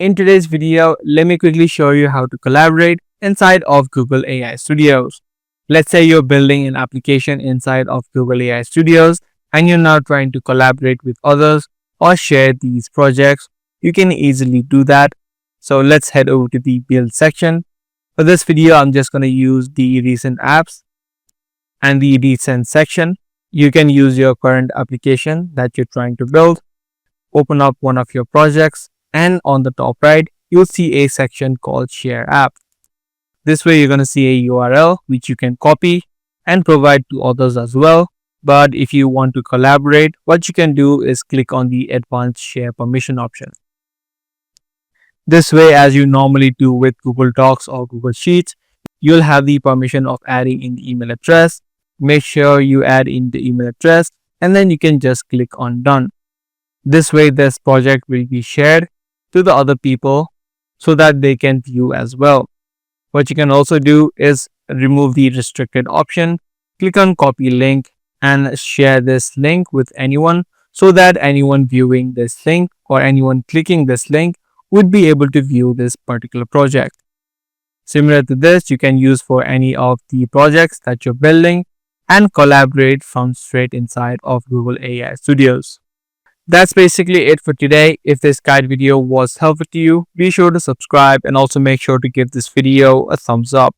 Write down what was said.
In today's video, let me quickly show you how to collaborate inside of Google AI Studios. Let's say you're building an application inside of Google AI Studios and you're now trying to collaborate with others or share these projects. You can easily do that. So let's head over to the build section. For this video, I'm just going to use the recent apps and the recent section. You can use your current application that you're trying to build. Open up one of your projects, and on the top right, you'll see a section called Share App. This way, you're going to see a URL which you can copy and provide to others as well. But if you want to collaborate, what you can do is click on the Advanced Share Permission option. This way, as you normally do with Google Docs or Google Sheets, you'll have the permission of adding in the email address. Make sure you add in the email address and then you can just click on Done. This way, this project will be shared to the other people so that they can view as well. What you can also do is remove the restricted option, click on copy link and share this link with anyone so that anyone viewing this link or anyone clicking this link would be able to view this particular project. Similar to this, you can use for any of the projects that you're building and collaborate from straight inside of Google AI Studios. That's basically it for today. If this guide video was helpful to you, be sure to subscribe and also make sure to give this video a thumbs up.